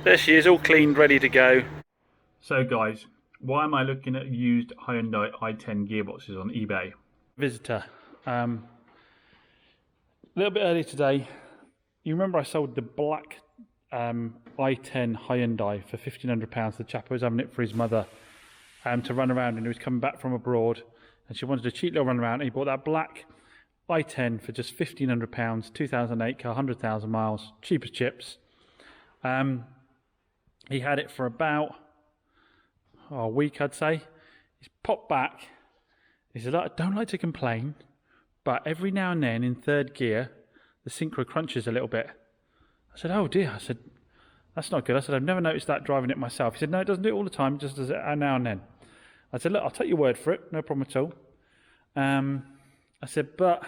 There she is, all cleaned, ready to go. So guys, why am I looking at used Hyundai i10 gearboxes on eBay? Visitor. A little bit earlier today, you remember I sold the black i10 Hyundai for £1,500. The chap who was having it for his mother to run around, and he was coming back from abroad and she wanted a cheap little run around, and he bought that black i10 for just £1,500, 2008 car, 100,000 miles, cheap as chips. He had it for about a week, I'd say. He's popped back. He said, I don't like to complain, but every now and then in third gear, the synchro crunches a little bit. I said, oh dear. I said, that's not good. I said, I've never noticed that driving it myself. He said, no, it doesn't do it all the time, it just does it now and then. I said, look, I'll take your word for it, no problem at all. I said, but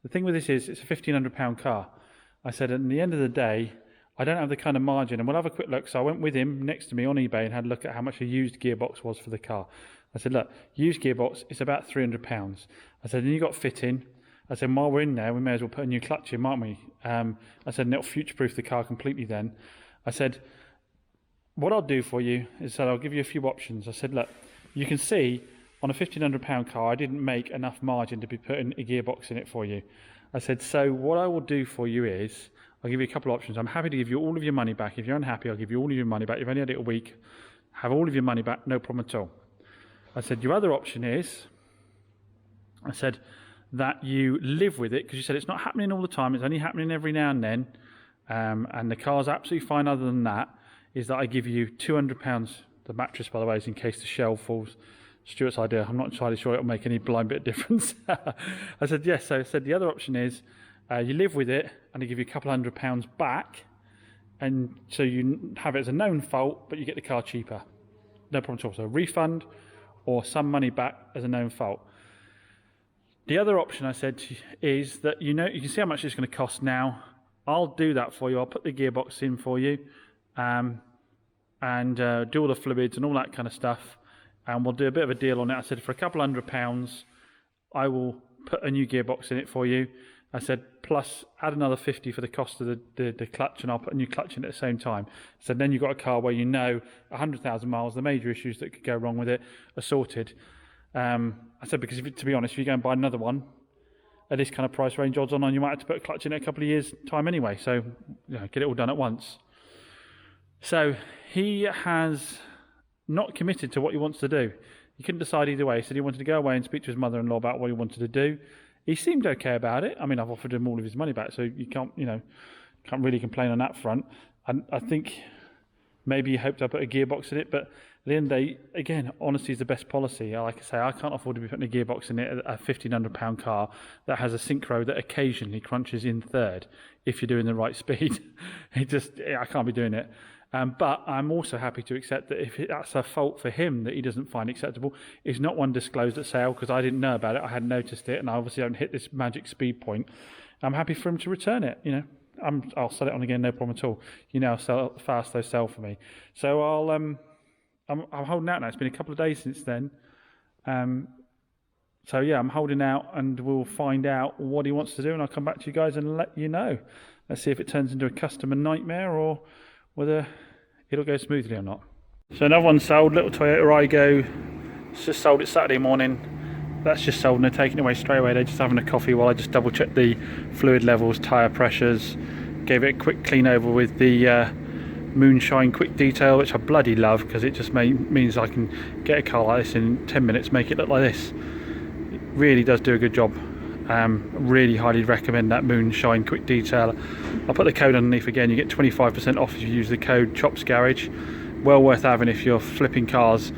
the thing with this is, it's a £1,500 car. I said, at the end of the day, I don't have the kind of margin, and we'll have a quick look. So I went with him next to me on eBay and had a look at how much a used gearbox was for the car. I said, look, used gearbox, it's about £300. I said, and you got fitting. I said, while we're in there, we may as well put a new clutch in, mightn't we? I said, and it'll future-proof the car completely then. I said, what I'll do for you is that I'll give you a few options. I said, look, you can see on a £1,500 car, I didn't make enough margin to be putting a gearbox in it for you. I said, so what I will do for you is, I'll give you a couple of options. I'm happy to give you all of your money back. If you're unhappy, I'll give you all of your money back. You've only had it a week. Have all of your money back, no problem at all. I said, your other option is, I said, that you live with it, because you said it's not happening all the time. It's only happening every now and then. And the car's absolutely fine other than that, is that I give you £200. The mattress, by the way, is in case the shell falls. Stuart's idea. I'm not entirely sure it'll make any blind bit of difference. I said, yes. So I said, the other option is, you live with it, and they give you a couple £100 back, and so you have it as a known fault, but you get the car cheaper. No problem at all. So a refund or some money back as a known fault. The other option I said is that you can see how much it's going to cost now. I'll do that for you. I'll put the gearbox in for you, and do all the fluids and all that kind of stuff, and we'll do a bit of a deal on it. I said for a couple £100, I will put a new gearbox in it for you. I said, plus add another 50 for the cost of the clutch, and I'll put a new clutch in at the same time. So then you've got a car where 100,000 miles, the major issues that could go wrong with it are sorted. I said, because to be honest, if you go and buy another one at this kind of price range, odds on you might have to put a clutch in it a couple of years' time anyway. So get it all done at once. So he has not committed to what he wants to do. He couldn't decide either way. He said he wanted to go away and speak to his mother-in-law about what he wanted to do. He seemed okay about it. I mean, I've offered him all of his money back, so you can't really complain on that front. And I think maybe he hoped I put a gearbox in it, but at the end of the day, again, honesty is the best policy. Like I say, I can't afford to be putting a gearbox in it, a £1,500 car that has a synchro that occasionally crunches in third if you're doing the right speed. I can't be doing it. But I'm also happy to accept that if that's a fault for him that he doesn't find acceptable, it's not one disclosed at sale, because I didn't know about it. I hadn't noticed it, and I obviously haven't hit this magic speed point. I'm happy for him to return it. I'll sell it on again, no problem at all. How fast they sell for me. So I'm holding out now. It's been a couple of days since then. So yeah, I'm holding out, and we'll find out what he wants to do, and I'll come back to you guys and let you know. Let's see if it turns into a customer nightmare or whether it'll go smoothly or not. So another one sold, little Toyota Igo. It's just sold it Saturday morning. That's just sold, and they're taking it away straight away. They're just having a coffee while I just double check the fluid levels, tyre pressures. Gave it a quick clean over with the Moonshine Quick Detail, which I bloody love, because it just means I can get a car like this in 10 minutes, make it look like this. It really does do a good job. Really highly recommend that Moonshine Quick Detail. I'll put the code underneath again. You get 25% off if you use the code Chops Garage. Well worth having if you're flipping cars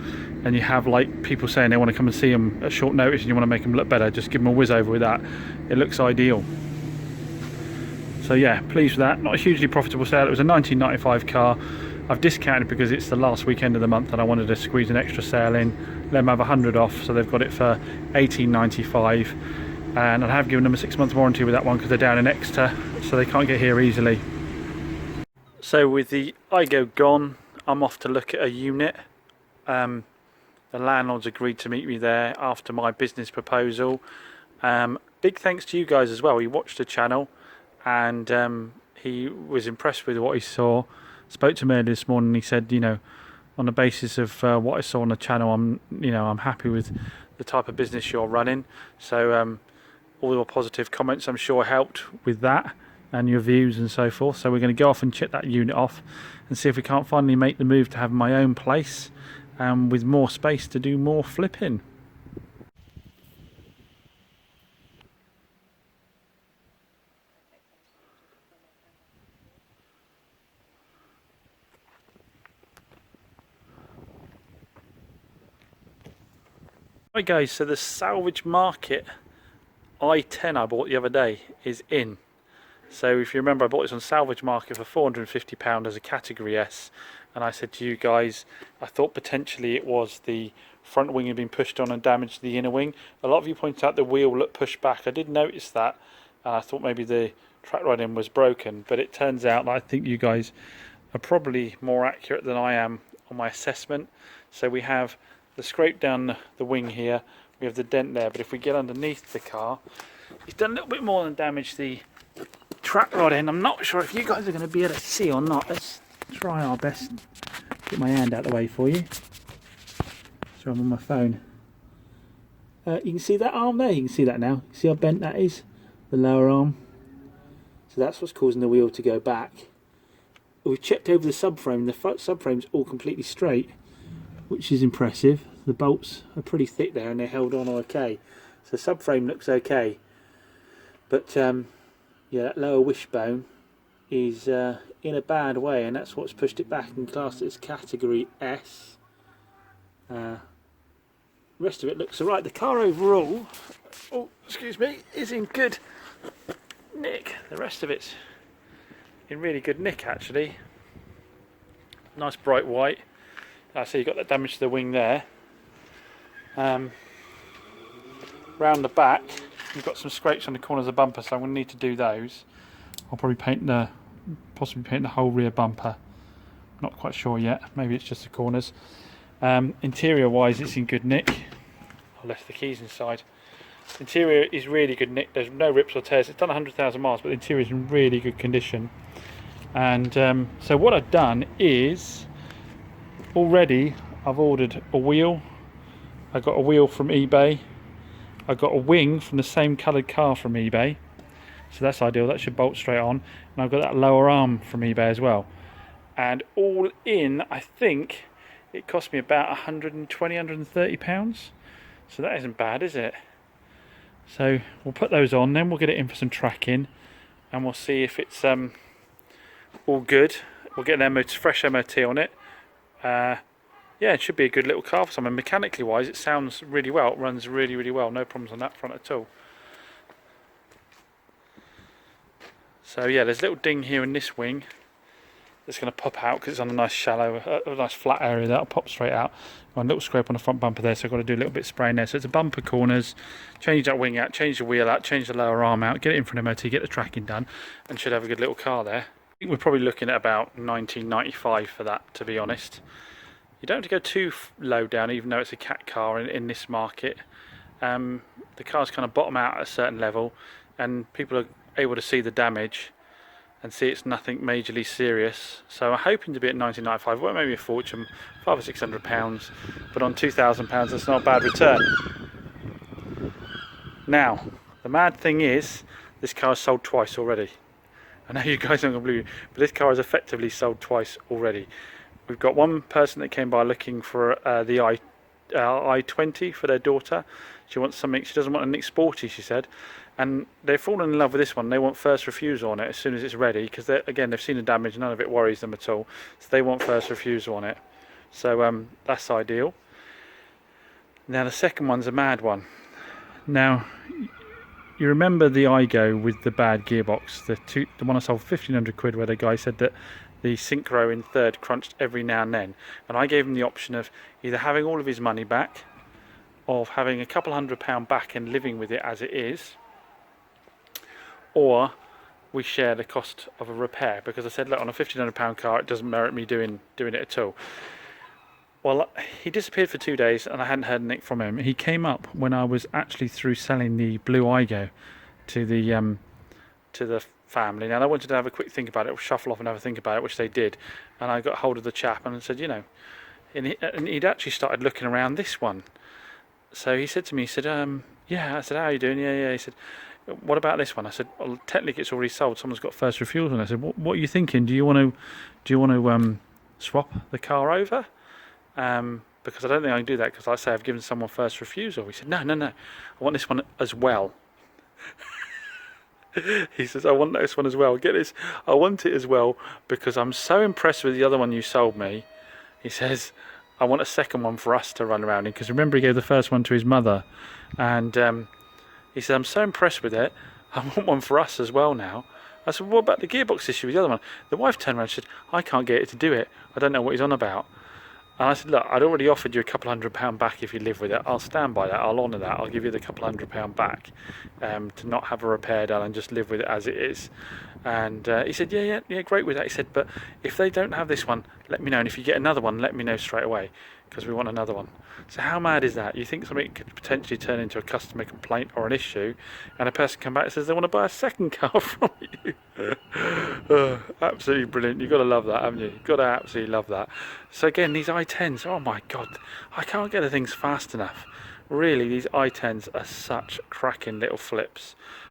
and you have people saying they want to come and see them at short notice and you want to make them look better. Just give them a whiz over with that. It looks ideal. So yeah, pleased with that. Not a hugely profitable sale. It was a 1995 car. I've discounted because it's the last weekend of the month and I wanted to squeeze an extra sale in. Let them have 100 off, so they've got it for $18.95. And I have given them a 6-month warranty with that one because they're down in Exeter, so they can't get here easily. So with the Igo gone, I'm off to look at a unit. The landlord's agreed to meet me there after my business proposal. Big thanks to you guys as well. He watched the channel and he was impressed with what he saw. Spoke to him earlier this morning, and he said, you know, on the basis of what I saw on the channel, I'm happy with the type of business you're running. So all your positive comments, I'm sure, helped with that and your views and so forth. So we're going to go off and check that unit off and see if we can't finally make the move to have my own place with more space to do more flipping. Right guys, so the salvage market i10 I bought the other day is in. So if you remember, I bought this on salvage market for £450 as a category S, and I said to you guys, I thought potentially it was the front wing had been pushed on and damaged the inner wing. A lot of you pointed out the wheel looked pushed back. I did notice that, and I thought maybe the track rod end was broken, but it turns out that I think you guys are probably more accurate than I am on my assessment. So we have the scrape down the wing here, we have the dent there, but if we get underneath the car, it's done a little bit more than damage the track rod end. I'm not sure if you guys are going to be able to see or not. Let's try our best. Get my hand out of the way for you. So I'm on my phone. You can see that arm there, you can see that now. See how bent that is? The lower arm. So that's what's causing the wheel to go back. We've checked over the subframe. The subframe's all completely straight, which is impressive. The bolts are pretty thick there and they're held on okay. So the subframe looks okay. But yeah, that lower wishbone is in a bad way, and that's what's pushed it back and classed it as category S. The rest of it looks alright. The car overall, oh excuse me, is in good nick. The rest of it's in really good nick actually. Nice bright white. So you've got that damage to the wing there. Round the back, you've got some scrapes on the corners of the bumper, so I'm going to need to do those. I'll probably possibly paint the whole rear bumper. Not quite sure yet. Maybe it's just the corners. Interior wise, it's in good nick. I left the keys inside. Interior is really good nick. There's no rips or tears. It's done 100,000 miles, but the interior is in really good condition. And so what I've done is already I've ordered a wheel. I got a wheel from eBay. I got a wing from the same coloured car from eBay, so that's ideal. That should bolt straight on. And I've got that lower arm from eBay as well. And all in, I think it cost me about 120, 130 pounds. So that isn't bad, is it? So we'll put those on, then we'll get it in for some tracking, and we'll see if it's all good. We'll get an fresh MOT on it. Yeah, it should be a good little car for someone. Mechanically wise, it sounds really well. It runs really, really well. No problems on that front at all. So yeah, there's a little ding here in this wing that's going to pop out because it's on a nice shallow, a nice flat area. That'll pop straight out. Got a little scrape on the front bumper there, so I've got to do a little bit of spraying there. So it's a bumper corners, change that wing out, change the wheel out, change the lower arm out, get it in for an MOT, get the tracking done, and should have a good little car there. I think we're probably looking at about 1995 for that, to be honest. You don't have to go too low down, even though it's a cat car in this market. The cars kind of bottom out at a certain level, and people are able to see the damage and see it's nothing majorly serious. So I'm hoping to be at 1995. Well, maybe a fortune, £500 or £600, but on £2,000, that's not a bad return. Now, the mad thing is, this car's sold twice already. I know you guys aren't going to believe it, but this car is effectively sold twice already. We've got one person that came by looking for the i20 for their daughter. She wants something, she doesn't want a Nick Sporty, she said. And they've fallen in love with this one. They want first refusal on it as soon as it's ready, because again, they've seen the damage, none of it worries them at all. So they want first refusal on it. So that's ideal. Now the second one's a mad one. Now, you remember the iGo with the bad gearbox, the one I sold 1,500 quid, where the guy said that the synchro in third crunched every now and then, and I gave him the option of either having all of his money back, of having a couple £100 back and living with it as it is, or we share the cost of a repair, because I said, look, on a £1,500 car it doesn't merit me doing it at all. Well, he disappeared for 2 days and I hadn't heard anything from him. He came up when I was actually through selling the blue iGo to the family. Now, I wanted to have a quick think about it, shuffle off and have a think about it, which they did. And I got hold of the chap and said, you know, and he'd actually started looking around this one. So he said to me, he said, yeah. I said, how are you doing? Yeah. He said, what about this one? I said, well, technically it's already sold. Someone's got first refusal. And I said, what are you thinking? Do you want to swap the car over? Because I don't think I can do that, because like I say, I've given someone first refusal. He said, no, I want this one as well. He says, I want this one as well. Get this, I want it as well because I'm so impressed with the other one you sold me. He says, I want a second one for us to run around in, because remember he gave the first one to his mother, and he said, I'm so impressed with it, I want one for us as well now. I said, what about the gearbox issue with the other one? The wife turned around and said, I can't get it to do it. I don't know what he's on about. And I said, look, I'd already offered you £200 back if you live with it. I'll stand by that. I'll honour that. I'll give you the £200 back to not have a repair done and just live with it as it is. And he said, yeah, great with that. He said, but if they don't have this one, let me know. And if you get another one, let me know straight away, because we want another one. So how mad is that? You think something could potentially turn into a customer complaint or an issue, and a person come back and says they want to buy a second car from you. Absolutely brilliant. You've got to love that, haven't you? You've got to absolutely love that. So again, these i10s, oh my God, I can't get the things fast enough. Really, these i10s are such cracking little flips.